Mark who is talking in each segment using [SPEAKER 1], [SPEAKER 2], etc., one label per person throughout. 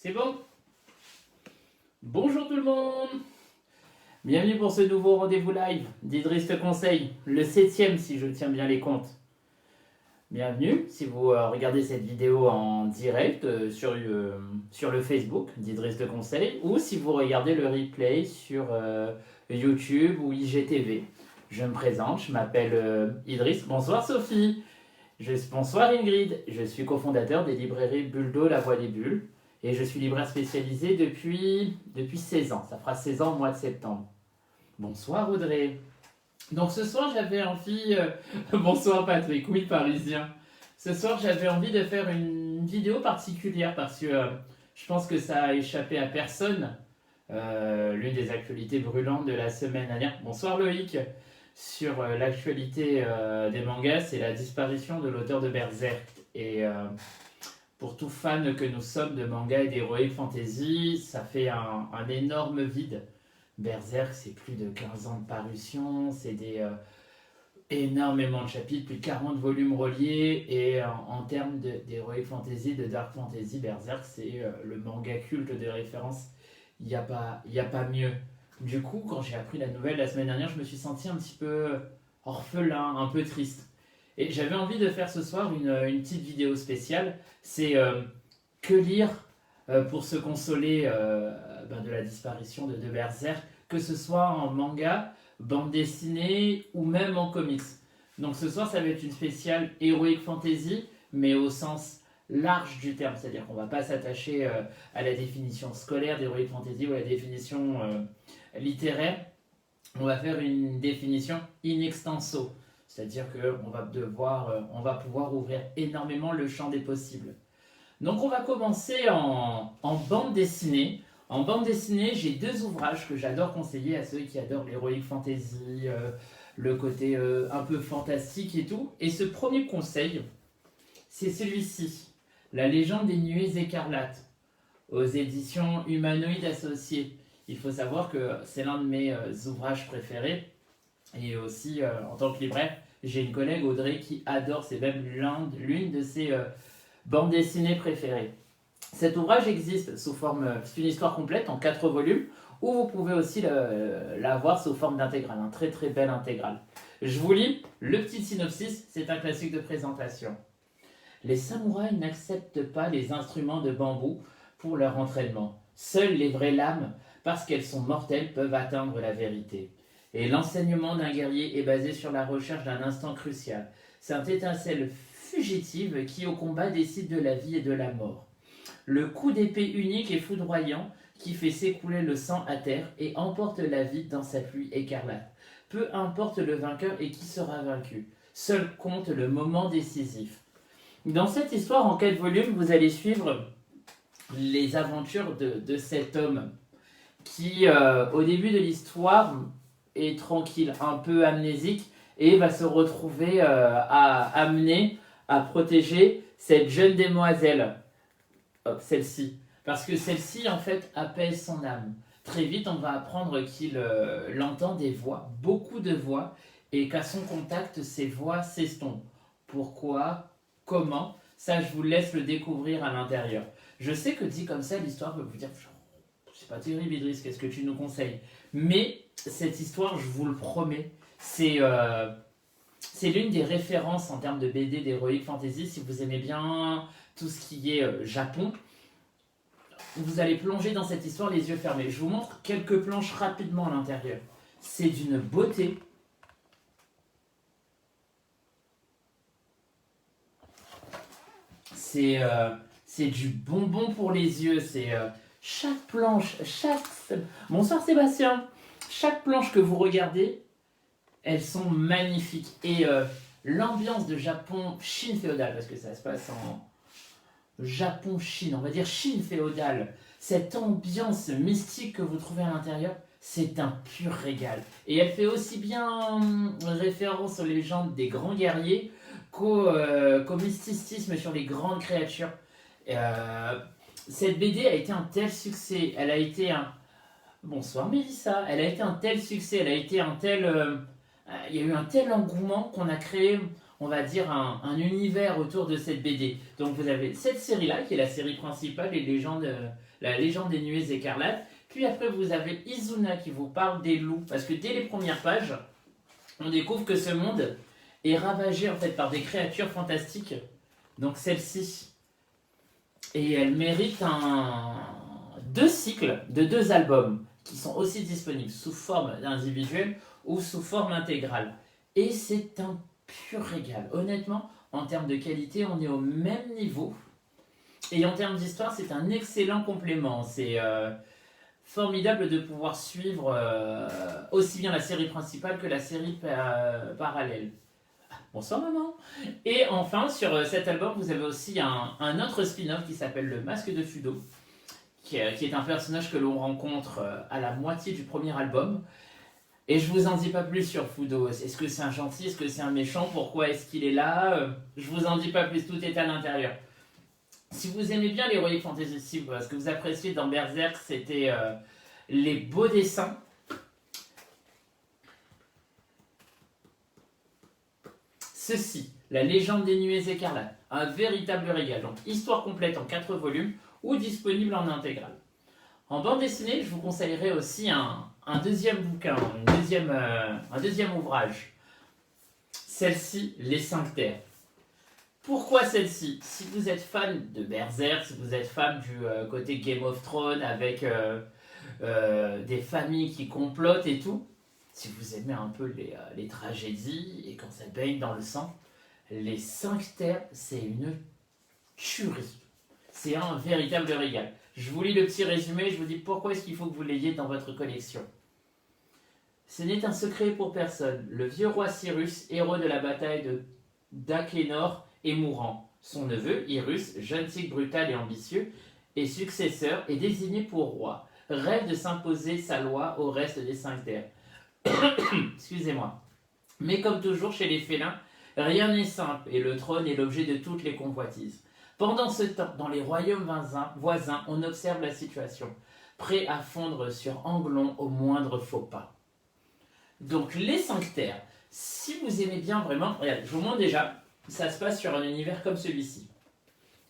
[SPEAKER 1] C'est bon? Bonjour tout le monde! Bienvenue pour ce nouveau rendez-vous live d'Idriss te conseille, le 7e si je tiens bien les comptes. Bienvenue si vous regardez cette vidéo en direct sur le Facebook d'Idriss te conseille ou si vous regardez le replay sur YouTube ou IGTV. Je me présente, je m'appelle Idriss. Bonsoir Sophie! Bonsoir Ingrid, je suis cofondateur des librairies Buldo, La Voix des Bulles. Et je suis libraire spécialisé depuis 16 ans. Ça fera 16 ans au mois de septembre. Bonsoir Audrey. Donc ce soir j'avais envie... Bonsoir Patrick, oui parisien. Ce soir j'avais envie de faire une vidéo particulière parce que je pense que ça a échappé à personne. L'une des actualités brûlantes de la semaine dernière. Bonsoir Loïc. Sur l'actualité des mangas, c'est la disparition de l'auteur de Berserk. Et... pour tout fan que nous sommes de manga et d'heroic fantasy, ça fait un énorme vide. Berserk, c'est plus de 15 ans de parution, c'est énormément de chapitres, plus de 40 volumes reliés, et en termes d'heroic fantasy, de dark fantasy, Berserk, c'est le manga culte de référence. Il n'y a pas mieux. Du coup, quand j'ai appris la nouvelle la semaine dernière, je me suis senti un petit peu orphelin, un peu triste. Et j'avais envie de faire ce soir une petite vidéo spéciale. C'est que lire pour se consoler de la disparition de Berserk, que ce soit en manga, bande dessinée ou même en comics. Donc ce soir, ça va être une spéciale Heroic Fantasy, mais au sens large du terme. C'est-à-dire qu'on ne va pas s'attacher à la définition scolaire d'Heroic Fantasy ou à la définition littéraire. On va faire une définition in extenso. C'est-à-dire qu'on va pouvoir ouvrir énormément le champ des possibles. Donc on va commencer en bande dessinée. En bande dessinée, j'ai deux ouvrages que j'adore conseiller à ceux qui adorent l'heroic fantasy, le côté un peu fantastique et tout. Et ce premier conseil, c'est celui-ci, La légende des nuées écarlates, aux éditions Humanoïdes Associés. Il faut savoir que c'est l'un de mes ouvrages préférés. Et aussi, en tant que libraire, j'ai une collègue, Audrey, qui adore, c'est même l'une de ses bandes dessinées préférées. Cet ouvrage existe sous forme, c'est une histoire complète en 4 volumes, ou vous pouvez aussi l'avoir sous forme d'intégrale, un très très belle intégrale. Je vous lis le petit synopsis, c'est un classique de présentation. Les samouraïs n'acceptent pas les instruments de bambou pour leur entraînement. Seules les vraies lames, parce qu'elles sont mortelles, peuvent atteindre la vérité. Et l'enseignement d'un guerrier est basé sur la recherche d'un instant crucial. C'est un étincelle fugitive qui au combat décide de la vie et de la mort. Le coup d'épée unique et foudroyant qui fait s'écouler le sang à terre et emporte la vie dans sa pluie écarlate. Peu importe le vainqueur et qui sera vaincu. Seul compte le moment décisif. Dans cette histoire en 4 volumes, vous allez suivre les aventures de cet homme qui, au début de l'histoire, est tranquille, un peu amnésique, et va se retrouver amené à protéger cette jeune demoiselle, celle-ci. Parce que celle-ci, en fait, apaise son âme. Très vite, on va apprendre qu'il entend des voix, beaucoup de voix, et qu'à son contact, ces voix s'estompent. Pourquoi? Comment? Ça, je vous laisse le découvrir à l'intérieur. Je sais que dit comme ça, l'histoire peut vous dire c'est pas terrible, Idriss, qu'est-ce que tu nous conseilles? Mais cette histoire, je vous le promets, c'est l'une des références en termes de BD d'Heroic Fantasy. Si vous aimez bien tout ce qui est Japon, vous allez plonger dans cette histoire les yeux fermés. Je vous montre quelques planches rapidement à l'intérieur. C'est d'une beauté. C'est du bonbon pour les yeux. C'est chaque planche, Bonsoir Sébastien. Chaque planche que vous regardez, elles sont magnifiques. Et l'ambiance de Japon, Chine féodale, parce que ça se passe en Japon-Chine, on va dire Chine féodale, cette ambiance mystique que vous trouvez à l'intérieur, c'est un pur régal. Et elle fait aussi bien référence aux légendes des grands guerriers qu'au mysticisme sur les grandes créatures. Cette BD a été un tel succès, elle a été un... Bonsoir Mélissa, elle a été un tel succès, elle a été un tel... il y a eu un tel engouement qu'on a créé, on va dire, un univers autour de cette BD. Donc vous avez cette série-là, qui est la série principale, la légende des nuées écarlates. Puis après, vous avez Izuna qui vous parle des loups. Parce que dès les premières pages, on découvre que ce monde est ravagé en fait par des créatures fantastiques. Donc celle-ci. Et elle mérite deux cycles de 2 albums qui sont aussi disponibles sous forme individuelle ou sous forme intégrale. Et c'est un pur régal. Honnêtement, en termes de qualité, on est au même niveau. Et en termes d'histoire, c'est un excellent complément. C'est formidable de pouvoir suivre aussi bien la série principale que la série parallèle. Bonsoir maman. Et enfin, sur cet album, vous avez aussi un autre spin-off qui s'appelle Le Masque de Fudo, qui est un personnage que l'on rencontre à la moitié du premier album. Et je vous en dis pas plus sur Fudo. Est-ce que c'est un gentil? Est-ce que c'est un méchant? Pourquoi est-ce qu'il est là? Je vous en dis pas plus, tout est à l'intérieur. Si vous aimez bien l'Heroic Fantasy, si ce que vous appréciez dans Berserk, c'était les beaux dessins. Ceci, La légende des nuées écarlates, un véritable régal. Donc, histoire complète en 4 volumes ou disponible en intégrale. En bande dessinée, je vous conseillerais aussi un deuxième bouquin, un deuxième ouvrage. Celle-ci, Les 5 Terres. Pourquoi celle-ci? Si vous êtes fan de Berserk, si vous êtes fan du côté Game of Thrones avec des familles qui complotent et tout, si vous aimez un peu les tragédies et quand ça baigne dans le sang, Les 5 Terres, c'est une tuerie. C'est un véritable régal. Je vous lis le petit résumé et je vous dis pourquoi est-ce qu'il faut que vous l'ayez dans votre collection. Ce n'est un secret pour personne. Le vieux roi Cyrus, héros de la bataille d'Akénor, est mourant. Son neveu, Irus, jeune tigre brutal et ambitieux, et successeur, est désigné pour roi. Rêve de s'imposer sa loi au reste des 5 terres. Excusez-moi. Mais comme toujours chez les félins, rien n'est simple et le trône est l'objet de toutes les convoitises. Pendant ce temps, dans les royaumes voisins, on observe la situation, prêt à fondre sur Anglon au moindre faux pas. Donc les 5 terres, si vous aimez bien vraiment, regardez, je vous montre déjà, ça se passe sur un univers comme celui-ci.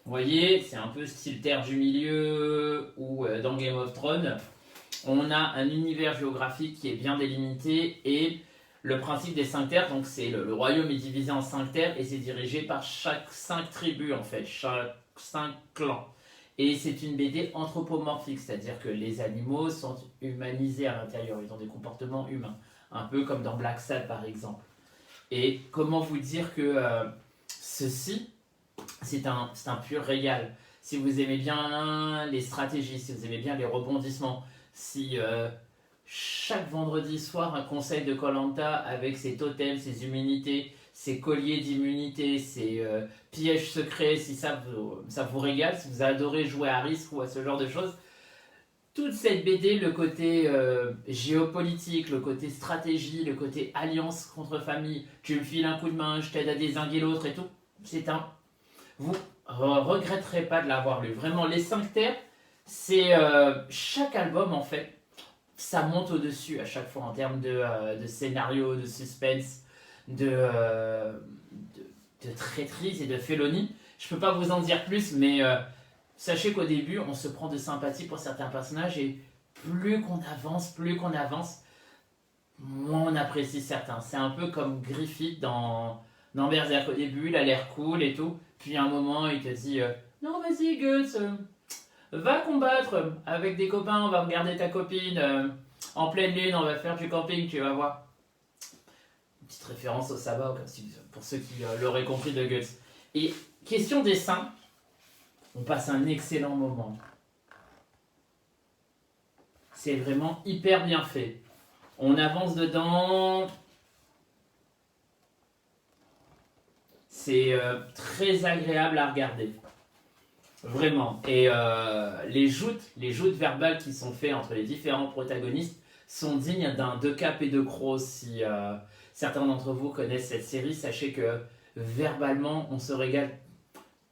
[SPEAKER 1] Vous voyez, c'est un peu style Terre du Milieu ou dans Game of Thrones. On a un univers géographique qui est bien délimité et le principe des 5 terres, donc c'est le royaume est divisé en 5 terres et c'est dirigé par chaque 5 tribus en fait, chaque 5 clans. Et c'est une BD anthropomorphique, c'est-à-dire que les animaux sont humanisés à l'intérieur, ils ont des comportements humains, un peu comme dans Black Sad par exemple. Et comment vous dire que ceci, c'est un pur régal. Si vous aimez bien les stratégies, si vous aimez bien les rebondissements, si chaque vendredi soir un conseil de Koh-Lanta avec ses totems, ses immunités, ses colliers d'immunité, ses pièges secrets, si ça vous régale, si vous adorez jouer à risque ou à ce genre de choses, toute cette BD, le côté géopolitique, le côté stratégie, le côté alliance contre famille, tu me files un coup de main, je t'aide à dézinguer l'autre et tout, vous regretterez pas de l'avoir lu. Vraiment, les 5 terres, c'est chaque album en fait, ça monte au-dessus à chaque fois en termes de scénario, de suspense, de traîtrise et de félonie. Je peux pas vous en dire plus, mais sachez qu'au début, on se prend de sympathie pour certains personnages et plus qu'on avance, moins on apprécie certains. C'est un peu comme Griffith dans Berserk. Au début, il a l'air cool et tout, puis à un moment, il te dit non, vas-y, Guts, va combattre avec des copains, on va regarder ta copine en pleine lune, on va faire du camping, tu vas voir. Une petite référence au sabbat, pour ceux qui l'auraient compris de Guts. Et question dessin, on passe un excellent moment. C'est vraiment hyper bien fait. On avance dedans. C'est très agréable à regarder. Vraiment. Et les joutes verbales qui sont faites entre les différents protagonistes sont dignes d'un De Cap et de Croc. Si certains d'entre vous connaissent cette série, sachez que verbalement, on se régale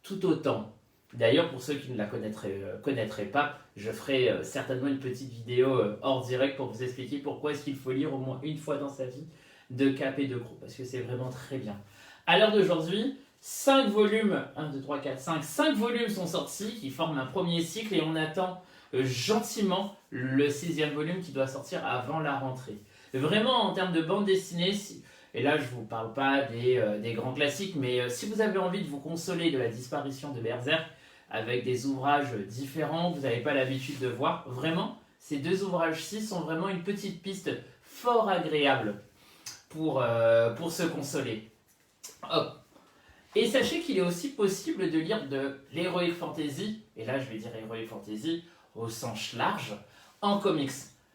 [SPEAKER 1] tout autant. D'ailleurs, pour ceux qui ne la connaîtraient pas, je ferai certainement une petite vidéo hors direct pour vous expliquer pourquoi est-ce qu'il faut lire au moins une fois dans sa vie De Cap et de Croc, parce que c'est vraiment très bien. À l'heure d'aujourd'hui, 5 volumes, 1, 2, 3, 4, 5, 5 volumes sont sortis qui forment un premier cycle et on attend gentiment le 6e volume qui doit sortir avant la rentrée. Vraiment, en termes de bande dessinée, et là je ne vous parle pas des grands classiques, mais si vous avez envie de vous consoler de la disparition de Berserk avec des ouvrages différents que vous n'avez pas l'habitude de voir, vraiment, ces 2 ouvrages-ci sont vraiment une petite piste fort agréable pour se consoler. Hop. Et sachez qu'il est aussi possible de lire de l'heroic fantasy, et là je vais dire heroic fantasy au sens large, en comics.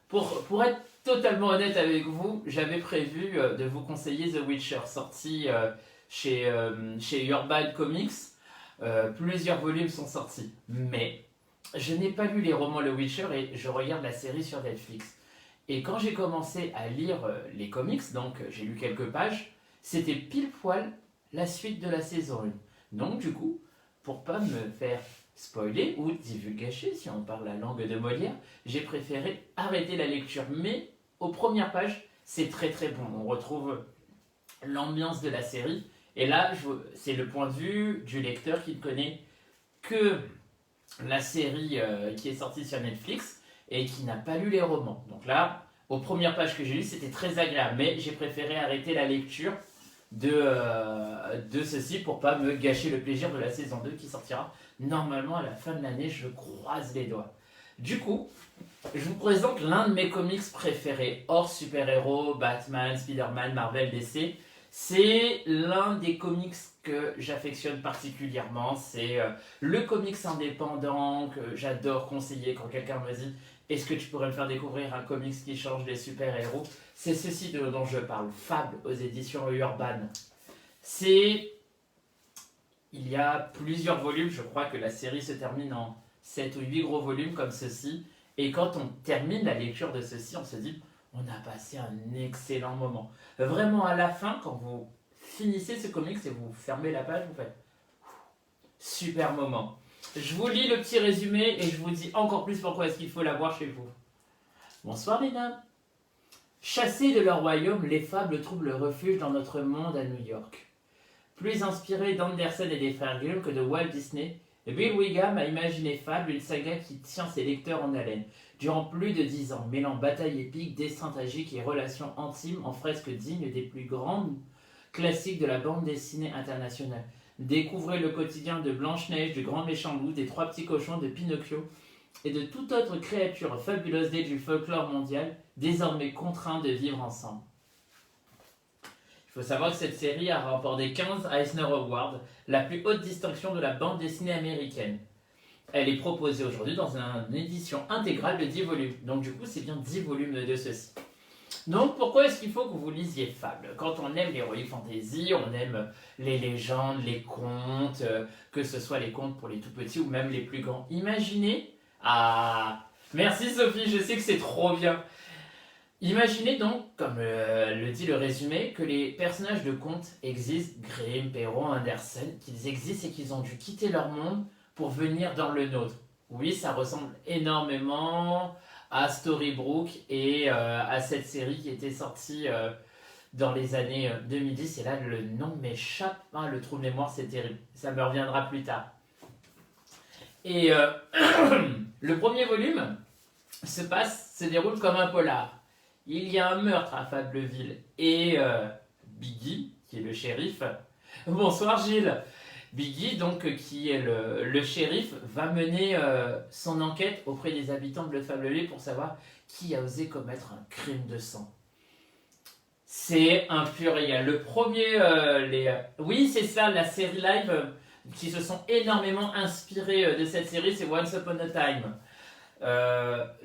[SPEAKER 1] Pour être totalement honnête avec vous, j'avais prévu de vous conseiller The Witcher, sorti chez Urban Comics. Plusieurs volumes sont sortis, mais je n'ai pas lu les romans The Witcher et je regarde la série sur Netflix. Et quand j'ai commencé à lire les comics, donc j'ai lu quelques pages, c'était pile poil la suite de la saison 1. Donc du coup, pour pas me faire spoiler ou divulgacher, si on parle la langue de Molière, j'ai préféré arrêter la lecture. Mais aux premières pages, c'est très très bon. On retrouve l'ambiance de la série. Et là, c'est le point de vue du lecteur qui ne connaît que la série qui est sortie sur Netflix et qui n'a pas lu les romans. Donc là, aux premières pages que j'ai lues, c'était très agréable. Mais j'ai préféré arrêter la lecture de ceci pour pas me gâcher le plaisir de la saison 2 qui sortira normalement à la fin de l'année, je croise les doigts. Du coup, je vous présente l'un de mes comics préférés, hors super-héros, Batman, Spider-Man, Marvel, DC. C'est l'un des comics que j'affectionne particulièrement, c'est le comics indépendant que j'adore conseiller quand quelqu'un me dit est-ce que tu pourrais me faire découvrir un comics qui change des super-héros? C'est ceci dont je parle, Fable aux éditions Urban. Il y a plusieurs volumes, je crois que la série se termine en 7 ou 8 gros volumes comme ceci. Et quand on termine la lecture de ceci, on se dit on a passé un excellent moment. Vraiment à la fin, quand vous finissez ce comics et vous fermez la page, vous faites super moment. Je vous lis le petit résumé et je vous dis encore plus pourquoi est-ce qu'il faut l'avoir chez vous. Bonsoir les dames. Chassés de leur royaume, les fables trouvent le refuge dans notre monde à New York. Plus inspiré d'Anderson et des frères Grimm que de Walt Disney, Bill Wiggum a imaginé Fable, une saga qui tient ses lecteurs en haleine. Durant plus de 10 ans, mêlant batailles épiques, destins tragiques et relations intimes en fresques dignes des plus grandes classiques de la bande dessinée internationale. Découvrez le quotidien de Blanche-Neige, du Grand Méchant Loup, des Trois Petits Cochons, de Pinocchio et de toute autre créature fabuleuse du folklore mondial, désormais contraints de vivre ensemble. Il faut savoir que cette série a remporté 15 Eisner Awards, la plus haute distinction de la bande dessinée américaine. Elle est proposée aujourd'hui dans une édition intégrale de 10 volumes. Donc du coup, c'est bien 10 volumes de ceci. Donc pourquoi est-ce qu'il faut que vous lisiez Fable? Quand on aime l'heroic fantasy, on aime les légendes, les contes, que ce soit les contes pour les tout petits ou même les plus grands. Imaginez... Ah, merci Sophie, je sais que c'est trop bien. Imaginez donc, comme le dit le résumé, que les personnages de contes existent, Grimm, Perrault, Andersen, qu'ils existent et qu'ils ont dû quitter leur monde pour venir dans le nôtre. Oui, ça ressemble énormément à Storybrooke et à cette série qui était sortie dans les années 2010. Et là, le nom m'échappe, hein, le trou de mémoire, c'est terrible. Ça me reviendra plus tard. Et le premier volume se déroule comme un polar. Il y a un meurtre à Fableville et Biggie, qui est le shérif. Bonsoir Gilles. Biggie, donc, qui est le shérif, va mener son enquête auprès des habitants de Fableville pour savoir qui a osé commettre un crime de sang. C'est un pur régal. Le premier, oui, c'est ça, la série live qui se sont énormément inspirés de cette série, c'est Once Upon a Time.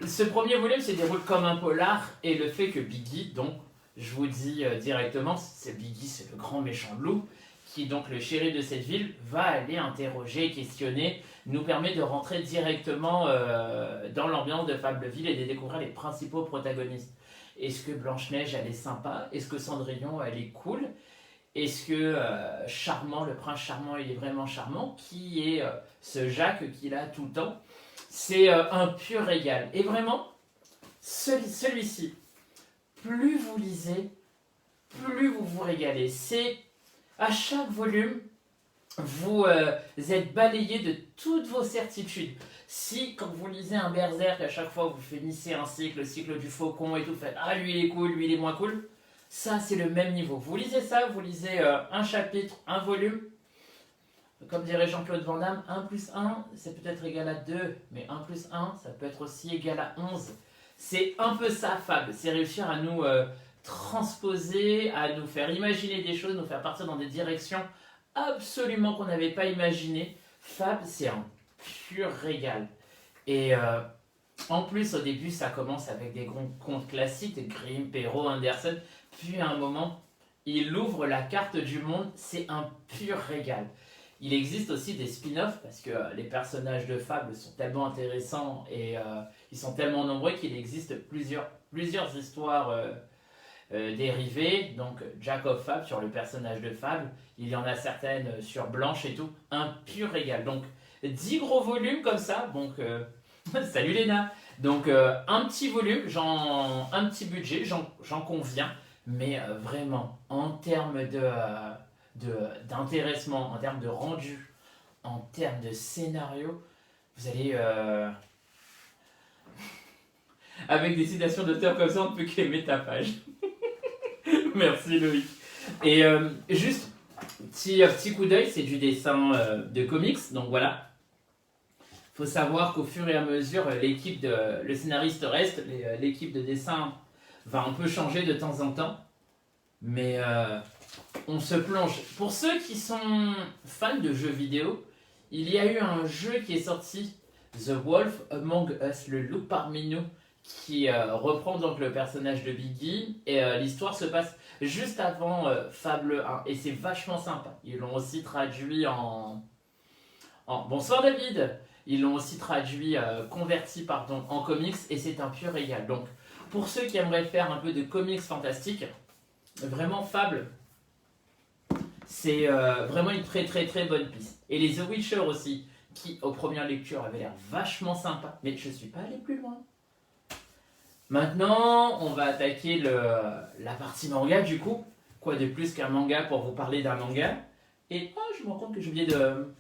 [SPEAKER 1] Ce premier volume se déroule comme un polar et le fait que Biggie, donc je vous dis directement, c'est Biggie, c'est le grand méchant loup qui donc le shérif de cette ville va aller interroger, questionner, nous permet de rentrer directement dans l'ambiance de Fableville et de découvrir les principaux protagonistes. Est-ce que Blanche-Neige elle est sympa? Est-ce que Cendrillon elle est cool? Est-ce que Charmant, le prince charmant, il est vraiment charmant? Qui est ce Jacques qu'il a tout le temps? C'est un pur régal. Et vraiment, celui-ci, plus vous lisez, plus vous vous régalez. C'est À chaque volume, vous êtes balayé de toutes vos certitudes. Si, quand vous lisez un berserk, à chaque fois vous finissez un cycle, le cycle du faucon et tout, vous faites ah lui il est cool, lui il est moins cool, ça c'est le même niveau. Vous lisez ça, vous lisez un chapitre, un volume, comme dirait Jean-Claude Van Damme, 1 plus 1 c'est peut-être égal à 2, mais 1 plus 1 ça peut être aussi égal à 11. C'est un peu ça Fable, c'est réussir à nous transposer, à nous faire imaginer des choses, nous faire partir dans des directions absolument qu'on n'avait pas imaginé. Fab, c'est un pur régal. Et en plus, au début, ça commence avec des grands contes classiques, de Grimm, Perrault, Andersen. Puis à un moment, il ouvre la carte du monde. C'est un pur régal. Il existe aussi des spin-offs parce que les personnages de Fable sont tellement intéressants et ils sont tellement nombreux qu'il existe plusieurs histoires dérivées. Donc Jack of Fable sur le personnage de Fable, il y en a certaines sur Blanche et tout. Un pur régal. Donc 10 gros volumes comme ça. Donc salut Léna. Donc un petit volume, un petit budget, j'en conviens. Mais vraiment, en termes d'intéressement, en termes de rendu, en termes de scénario, vous allez... avec des citations d'auteurs comme ça, on ne peut qu'aimer ta page. Merci Loïc. Et juste, petit coup d'œil, c'est du dessin de comics, donc voilà. Il faut savoir qu'au fur et à mesure, le scénariste reste, l'équipe de dessin va un peu changer de temps en temps. Mais on se plonge. Pour ceux qui sont fans de jeux vidéo, il y a eu un jeu qui est sorti, The Wolf Among Us, le loup parmi nous, qui reprend donc le personnage de Biggie. Et l'histoire se passe juste avant Fable 1. Et c'est vachement sympa. Ils l'ont aussi traduit Bonsoir David. Ils l'ont aussi traduit, converti pardon, en comics. Et c'est un pur régal. Donc, pour ceux qui aimeraient faire un peu de comics fantastiques, vraiment Fable, c'est vraiment une très très très bonne piste. Et les The Witcher aussi, qui aux premières lectures avaient l'air vachement sympa, mais je suis pas allé plus loin. Maintenant, on va attaquer la partie manga du coup. Quoi de plus qu'un manga pour vous parler d'un manga. Et je me rends compte que j'ai oublié de...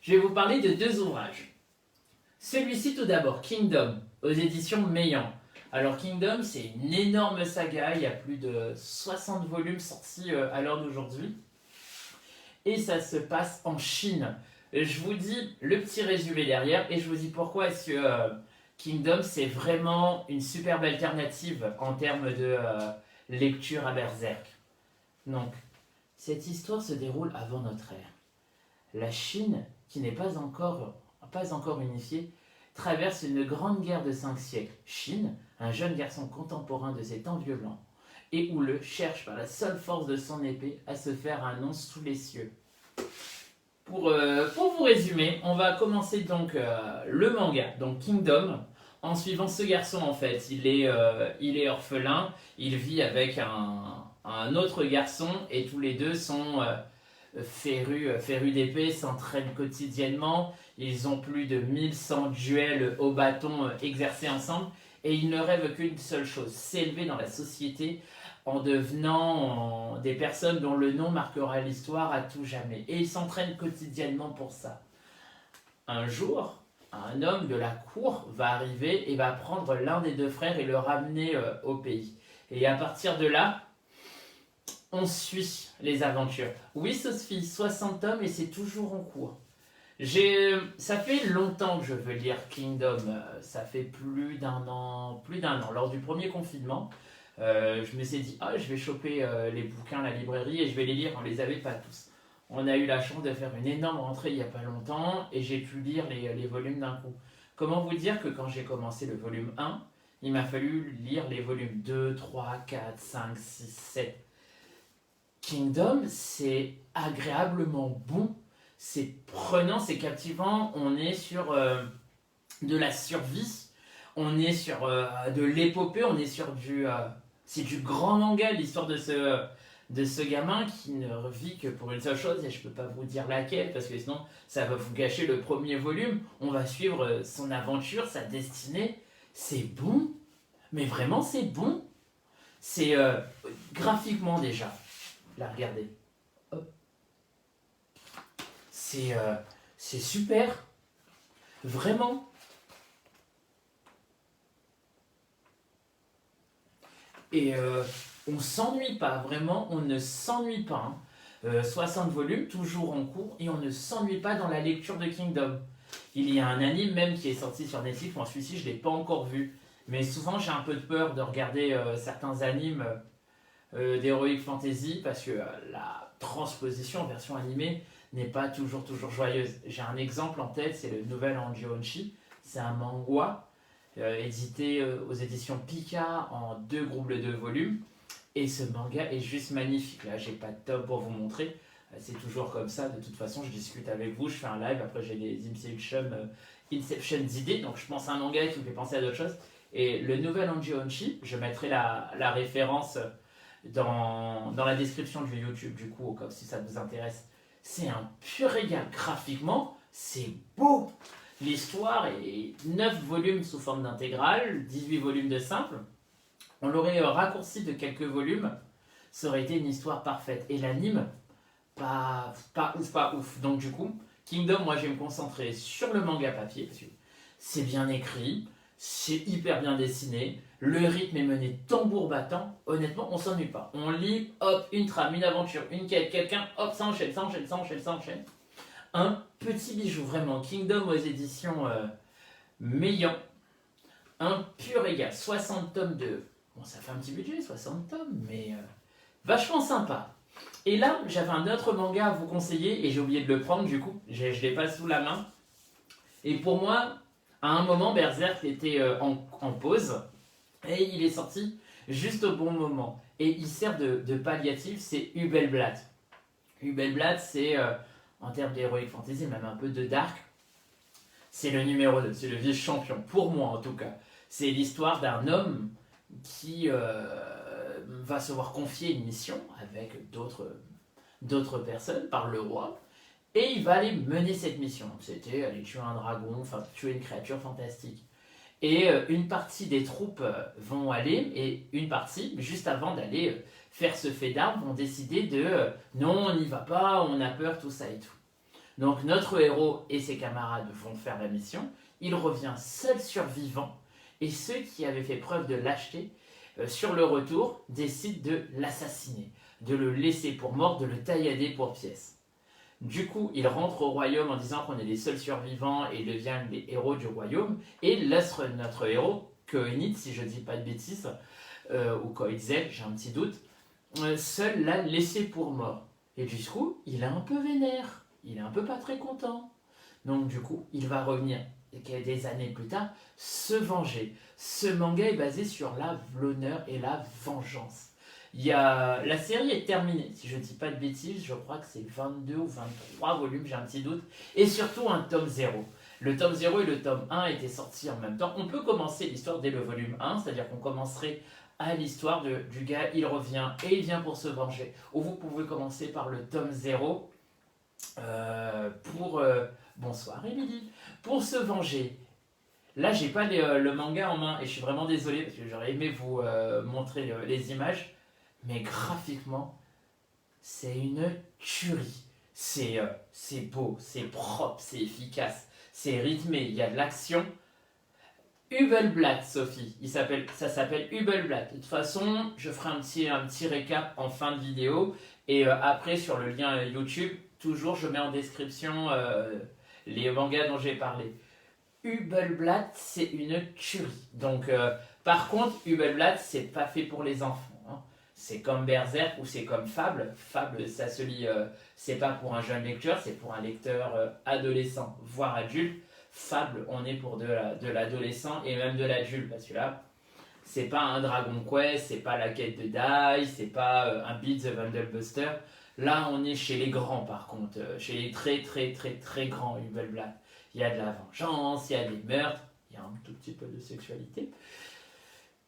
[SPEAKER 1] Je vais vous parler de 2 ouvrages. Celui-ci tout d'abord, Kingdom, aux éditions Meillan. Alors Kingdom, c'est une énorme saga, il y a plus de 60 volumes sortis à l'heure d'aujourd'hui. Et ça se passe en Chine. Je vous dis le petit résumé derrière et je vous dis pourquoi est-ce que Kingdom, c'est vraiment une superbe alternative en termes de lecture à Berserk. Donc, cette histoire se déroule avant notre ère. La Chine, qui n'est pas encore unifiée, traverse une grande guerre de 5 siècles. Chine, un jeune garçon contemporain de ces temps violents, et houleux cherche par la seule force de son épée à se faire un nom sous les cieux. Pour vous résumer, on va commencer donc le manga, donc Kingdom, en suivant ce garçon en fait. Il est orphelin, il vit avec un autre garçon et tous les deux sont férus d'épée, s'entraînent quotidiennement. Ils ont plus de 1100 duels au bâton exercés ensemble et ils ne rêvent qu'une seule chose, s'élever dans la société en devenant des personnes dont le nom marquera l'histoire à tout jamais. Et ils s'entraînent quotidiennement pour ça. Un jour, un homme de la cour va arriver et va prendre l'un des 2 frères et le ramener au pays. Et à partir de là, on suit les aventures. Oui, Sophie, 60 tomes et c'est toujours en cours. Ça fait longtemps que je veux lire Kingdom. Ça fait plus d'un an. Lors du premier confinement, je me suis dit, je vais choper les bouquins à la librairie et je vais les lire. On les avait pas tous. On a eu la chance de faire une énorme rentrée il n'y a pas longtemps et j'ai pu lire les volumes d'un coup. Comment vous dire que quand j'ai commencé le volume 1, il m'a fallu lire les volumes 2, 3, 4, 5, 6, 7. Kingdom, c'est agréablement bon, c'est prenant, c'est captivant, on est sur de la survie, on est sur de l'épopée, on est sur c'est du grand manga, l'histoire de ce gamin qui ne vit que pour une seule chose, et je peux pas vous dire laquelle, parce que sinon ça va vous gâcher le premier volume. On va suivre son aventure, sa destinée. C'est bon, mais vraiment c'est bon. C'est graphiquement déjà, la regarder. c'est super, vraiment. Et on s'ennuie pas, vraiment, on ne s'ennuie pas. 60 volumes, toujours en cours, et on ne s'ennuie pas dans la lecture de Kingdom. Il y a un anime même qui est sorti sur Netflix, moi celui-ci je ne l'ai pas encore vu. Mais souvent j'ai un peu de peur de regarder certains animes d'Heroic Fantasy parce que la transposition en version animée n'est pas toujours joyeuse. J'ai un exemple en tête, c'est le nouvel Anji Onshi. C'est un manga édité aux éditions Pika en deux groupes de 2 volumes. Et ce manga est juste magnifique. Là, j'ai pas de top pour vous montrer. C'est toujours comme ça. De toute façon, je discute avec vous, je fais un live. Après, j'ai des Inception d'idées. Donc, je pense à un manga qui me fait penser à d'autres choses. Et le nouvel Anji Onshi, je mettrai la référence dans la description du YouTube, du coup, comme si ça vous intéresse. C'est un pur régal. Graphiquement, c'est beau. L'histoire est 9 volumes sous forme d'intégrale, 18 volumes de simple. On l'aurait raccourci de quelques volumes, ça aurait été une histoire parfaite. Et l'anime, pas ouf. Donc du coup, Kingdom, moi je vais me concentrer sur le manga papier, parce que c'est bien écrit, c'est hyper bien dessiné, le rythme est mené tambour battant, honnêtement on s'ennuie pas. On lit, hop, une trame, une aventure, une quête, quelqu'un, hop, ça enchaîne. Un petit bijou, vraiment, Kingdom aux éditions Meillan, un pur régal, 60 tomes de... Bon, ça fait un petit budget, 60 tomes, mais vachement sympa. Et là, j'avais un autre manga à vous conseiller, et j'ai oublié de le prendre, du coup, je ne l'ai pas sous la main. Et pour moi, à un moment, Berserk était en pause, et il est sorti juste au bon moment. Et il sert de palliatif, c'est Hubelblatt. Hubelblatt, c'est, en termes d'Heroic Fantasy, même un peu de Dark, c'est le numéro 2, c'est le vieux champion, pour moi en tout cas. C'est l'histoire d'un homme qui va se voir confier une mission avec d'autres personnes par le roi, et il va aller mener cette mission. C'était aller tuer un dragon, enfin tuer une créature fantastique. Et une partie des troupes vont aller, et une partie, juste avant d'aller faire ce fait d'armes, vont décider de non, on n'y va pas, on a peur, tout ça et tout. Donc notre héros et ses camarades vont faire la mission, il revient seul survivant, et ceux qui avaient fait preuve de lâcheté, sur le retour, décident de l'assassiner, de le laisser pour mort, de le taillader pour pièces. Du coup, il rentre au royaume en disant qu'on est les seuls survivants et devient les héros du royaume, et notre héros, Kohenith, si je ne dis pas de bêtises, ou Kohenzel, j'ai un petit doute, seul l'a laissé pour mort. Et du coup, il est un peu vénère, il est un peu pas très content. Donc du coup, il va revenir des années plus tard, se venger. Ce manga est basé sur l'honneur et la vengeance. La série est terminée, si je ne dis pas de bêtises, je crois que c'est 22 ou 23 volumes, j'ai un petit doute, et surtout un tome 0. Le tome 0 et le tome 1 étaient sortis en même temps. On peut commencer l'histoire dès le volume 1, c'est-à-dire qu'on commencerait à l'histoire du gars, il revient et il vient pour se venger. Ou vous pouvez commencer par le tome 0 pour... bonsoir Emily. Pour se venger. Là, j'ai pas le manga en main et je suis vraiment désolé parce que j'aurais aimé vous montrer les images. Mais graphiquement, c'est une tuerie. C'est beau, c'est propre, c'est efficace, c'est rythmé, il y a de l'action. Hubelblatt, Sophie, ça s'appelle Hubelblatt. De toute façon, je ferai un petit récap en fin de vidéo. Et après, sur le lien YouTube, toujours, je mets en description les mangas dont j'ai parlé. Hubelblatt, c'est une tuerie. Donc, par contre, Hubelblatt, c'est pas fait pour les enfants. C'est comme Berserk ou c'est comme Fable. Fable, ça se lit, c'est pas pour un jeune lecteur, c'est pour un lecteur adolescent, voire adulte. Fable, on est pour de l'adolescent et même de l'adulte, parce que là, c'est pas un Dragon Quest, c'est pas la quête de Dai, c'est pas un Beat the Bundlebuster. Là, on est chez les grands, par contre, chez les très grands Hubelblatt. Il y a de la vengeance, il y a des meurtres, il y a un tout petit peu de sexualité.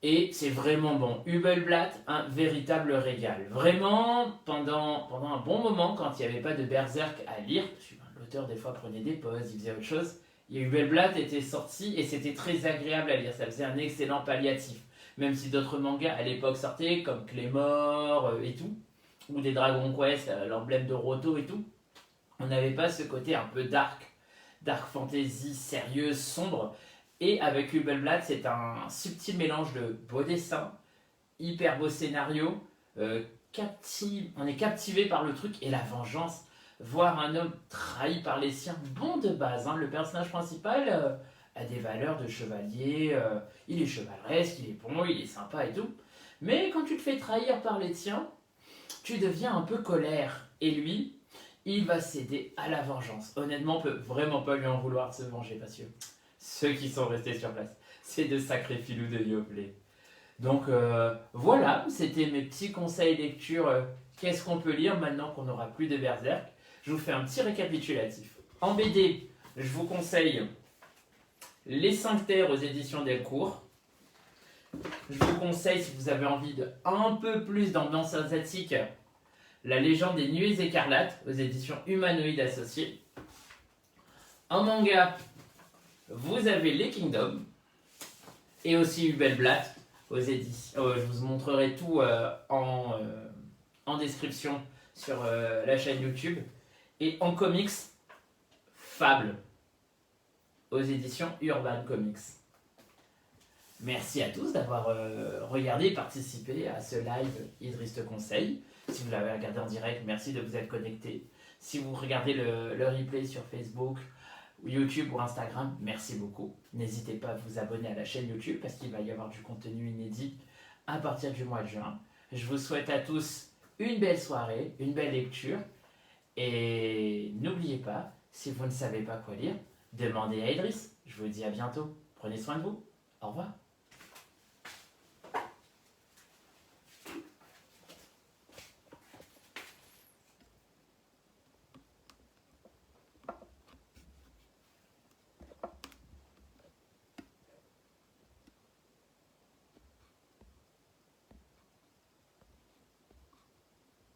[SPEAKER 1] Et c'est vraiment bon. Hubelblatt, un véritable régal. Vraiment, pendant un bon moment, quand il n'y avait pas de Berserk à lire, parce que l'auteur des fois prenait des pauses, il faisait autre chose, Hubelblatt était sorti et c'était très agréable à lire. Ça faisait un excellent palliatif. Même si d'autres mangas à l'époque sortaient, comme Claymore et tout, ou des Dragon Quest, l'emblème de Roto et tout, On n'avait pas ce côté un peu dark fantasy, sérieux, sombre. Et avec Hubelblatt, c'est un subtil mélange de beaux dessins, hyper beau scénario, on est captivé par le truc et la vengeance. Voir un homme trahi par les siens, bon de base, hein, le personnage principal a des valeurs de chevalier, il est chevaleresque, il est bon, il est sympa et tout. Mais quand tu te fais trahir par les tiens, tu deviens un peu colère. Et lui, il va céder à la vengeance. Honnêtement, on peut vraiment pas lui en vouloir de se venger parce que ceux qui sont restés sur place, c'est de sacrés filous de Yoplait. Donc voilà, c'était mes petits conseils lecture. Qu'est-ce qu'on peut lire maintenant qu'on n'aura plus de Berserk? Je vous fais un petit récapitulatif. En BD, je vous conseille Les 5 Terres aux éditions Delcourt. Je vous conseille, si vous avez envie de un peu plus d'ambiance asiatique, La Légende des Nuées Écarlates aux éditions Humanoïdes Associés. En manga, vous avez Les Kingdoms et aussi Hubelblatt aux éditions. Je vous montrerai tout en description sur la chaîne YouTube. Et en comics, Fable aux éditions Urban Comics. Merci à tous d'avoir regardé et participé à ce live Idriss te conseille. Si vous l'avez regardé en direct, merci de vous être connecté. Si vous regardez le replay sur Facebook, YouTube ou Instagram, merci beaucoup. N'hésitez pas à vous abonner à la chaîne YouTube parce qu'il va y avoir du contenu inédit à partir du mois de juin. Je vous souhaite à tous une belle soirée, une belle lecture. Et n'oubliez pas, si vous ne savez pas quoi lire, demandez à Idriss. Je vous dis à bientôt. Prenez soin de vous. Au revoir.